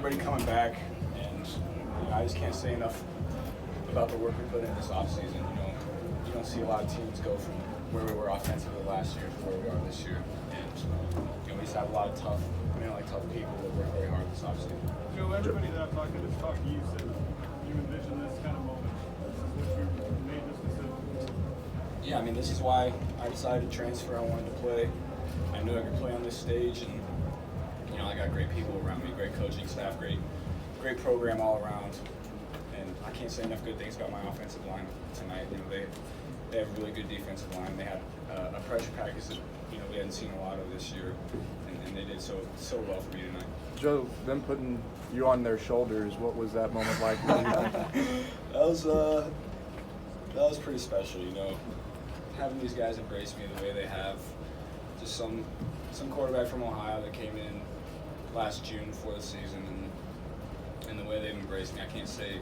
everybody coming back, and I just can't say enough about the work we put in this offseason. You don't see a lot of teams go from where we were offensively last year to where we are this year, and we just have a lot of tough people that work very hard this offseason. Joe, everybody that I've talked to that's talked to you said you envision this kind of moment. This is what you made this decision. Yeah, this is why I decided to transfer. I wanted to play. I knew I could play on this stage, and I got great people around me, great coaching staff, great program all around. And I can't say enough good things about my offensive line tonight. They have a really good defensive line. They had a pressure package that we hadn't seen a lot of this year, and they did so well for me tonight. Joe, them putting you on their shoulders, what was that moment like? That was pretty special. Having these guys embrace me the way they have. Just some quarterback from Ohio that came in last June before the season, and the way they've embraced me, I can't say.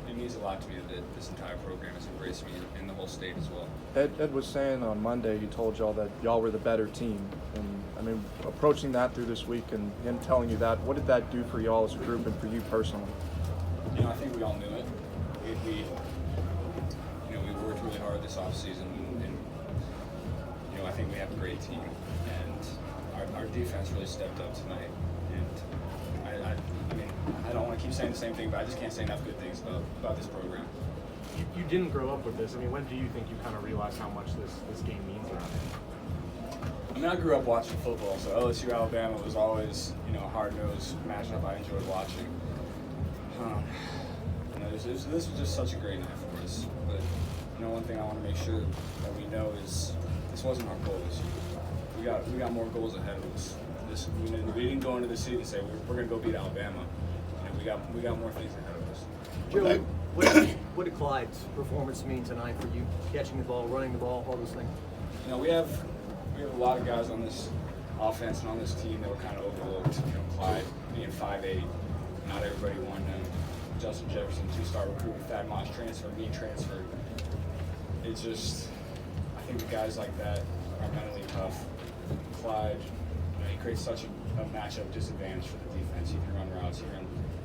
It means a lot to me that this entire program has embraced me and the whole state as well. Ed was saying on Monday, he told y'all that y'all were the better team. And approaching that through this week and him telling you that, what did that do for y'all as a group and for you personally? I think we all knew it. We worked really hard this offseason, and I think we have a great team, and our defense really stepped up tonight. And I don't want to keep saying the same thing, but I just can't say enough good things about this program. You didn't grow up with this. When do you think you kind of realized how much this game means around here? I grew up watching football, so LSU Alabama was always a hard-nosed matchup I enjoyed watching. This was just such a great night for us. But one thing I want to make sure that we know is this wasn't our goal this year. We got more goals ahead of us. We didn't go into the season and say we're going to go beat Alabama. We got more things ahead of us. Joe, what did Clyde's performance mean tonight for you? Catching the ball, running the ball, all those things. We have a lot of guys on this offense and on this team that were kind of overlooked. Clyde being 5'8", not everybody wanted him. Justin Jefferson, 2-star recruit, Thad Moss transfer, me transferred. It's just, I think the guys like that are mentally tough. Clyde, he creates such a matchup disadvantage for the defense. He can run routes. He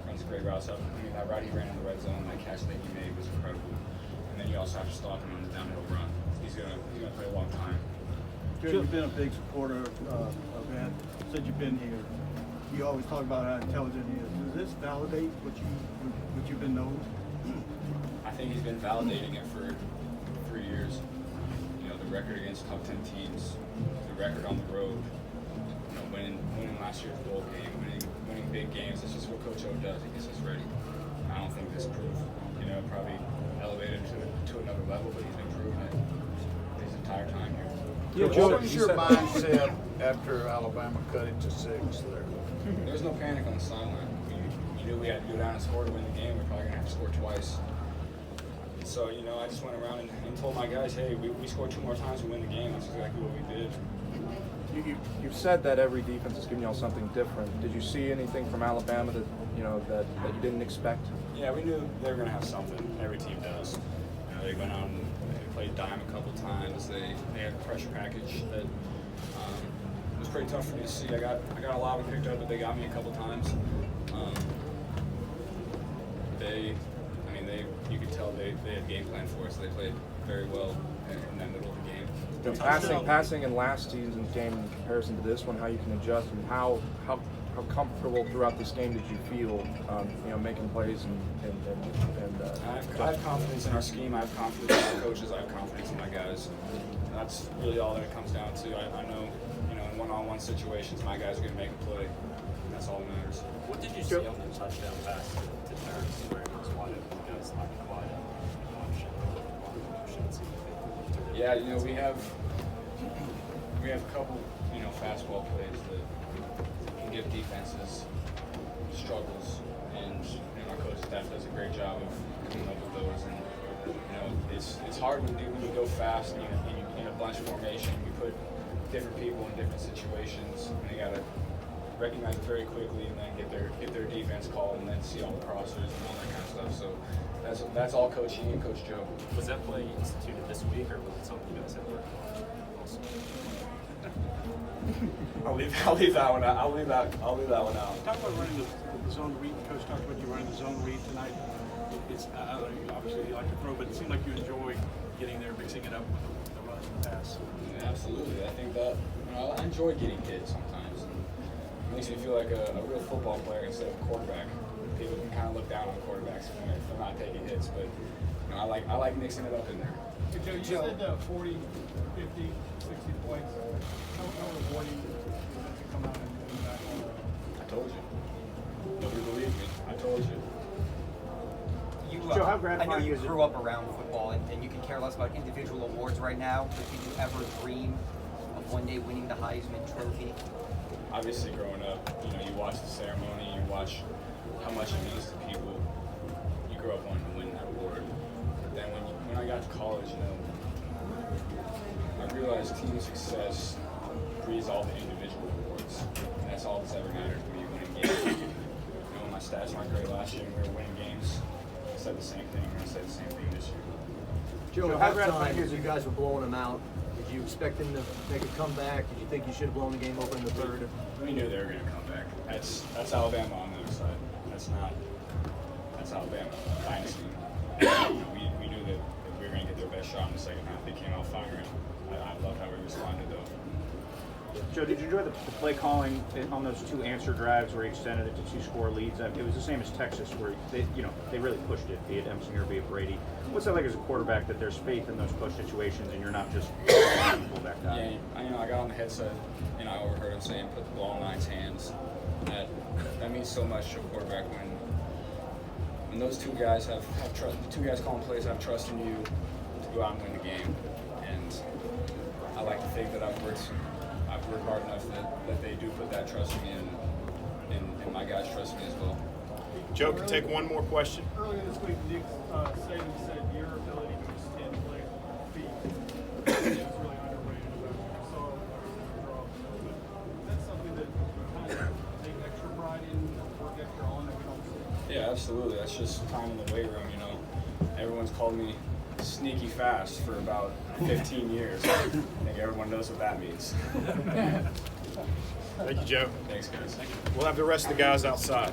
runs great routes up. That route he ran in the red zone, that catch that he made was incredible. And then you also have to stop him on the downhill run. He's gonna play a long time. Joe, you've been a big supporter of Ed since you've been here. You always talk about how intelligent he is. Does this validate what you've been known? I think he's been validating it for 3 years. The record against top 10 teams, the record on the road, winning last year's bowl game, winning big games. That's just what Coach O does. He gets us ready. I don't think this proof, probably elevated to another level, but he's been proving it his entire time here. What was your mindset after Alabama cut it to 6 there? There was no panic on the sideline. We knew we had to go down and score to win the game. We're probably going to have to score twice. So, I just went around and told my guys, hey, we scored 2 more times, we win the game. That's exactly what we did. You've said that every defense is giving y'all something different. Did you see anything from Alabama that that you didn't expect? Yeah, we knew they were going to have something. Every team does. They went out and they played dime a couple times. They had a pressure package that was pretty tough for me to see. I got a lot of them picked up, but they got me a couple times. You could tell they had a game plan for us. They played very well in that middle of the game. Passing in last season's game in comparison to this one, how you can adjust and how comfortable throughout this game did you feel, making plays I have confidence in our scheme. I have confidence in our coaches. I have confidence in my guys. And that's really all that it comes down to. I know, in one-on-one situations, my guys are going to make a play. And that's all that matters. What did you see on the touchdown pass to Terrence where he was wide open? It's not quiet. Yeah, we have a couple, fastball plays that can give defenses struggles, and our coaching staff does a great job of coming up with those. And it's hard when you go fast in a bunch formation. You put different people in different situations, and you got to recognize it very quickly, and then get their defense called, and then see all the crossers and all that kind of stuff. So that's all Coach E and Coach Joe. Was that play instituted this week, or was it something you guys had worked on also? I'll leave that one out. I'll leave that one out. Talk about running the zone read. The coach talked about you running the zone read tonight. It's obviously you like to throw, but it seemed like you enjoy getting there, mixing it up with the run and the pass. Yeah, absolutely. I think that I enjoy getting hit sometimes. It makes me feel like a real football player instead of a quarterback. People can kind of look down on quarterbacks if they're not taking hits, but I like mixing it up in there. Joe, you said 40, 50, 60 points. How rewarding is it to come out and win back on I told you. Nobody believed me. I told you. Joe, how gratifying I know you grew up around football, and you can care less about individual awards right now, but did you ever dream of one day winning the Heisman Trophy? Obviously, growing up, you watch the ceremony, you watch how much it means to people. You grow up wanting to win that award. But then when I got to college, I realized team success breeds all the individual awards. And that's all that's ever mattered when you win a game. When my stats weren't great last year and we were winning games, I said the same thing. I'm going to say the same thing this year. Joe, how at gratifying halftime, is you guys were blowing them out. Did you expect them to make a comeback? Did you think you should have blown the game open in the third? We knew they were going to come back. That's Alabama on the other side. That's Alabama dynasty. We knew that we were going to get their best shot in the second half. They came out firing. I loved how we responded, though. Joe, did you enjoy the play calling on those two answer drives where he extended it to 2-score leads? It was the same as Texas, where they really pushed it, be it Emsinger, be it Brady. What's that like as a quarterback, that there's faith in those push situations and you're not just pull back down? Yeah, I got on the headset and I overheard him saying, "Put the ball in Nine's hands." That means so much to a quarterback when those two guys have trust. The two guys calling plays have trust in you to go out and win the game. And I like to think that I've worked hard enough that they do put that trust in me, and my guys trust me as well. Joe, can take one more question. Earlier this week, Nick said your ability to extend play feet is really underrated about you. So draw. That's something that you kind of take extra pride in, work extra on that we don't see. Yeah, absolutely. That's just time in the weight room. Everyone's called me sneaky fast for about 15 years. I think everyone knows what that means. Thank you, Joe. Thanks, guys. We'll have the rest of the guys outside.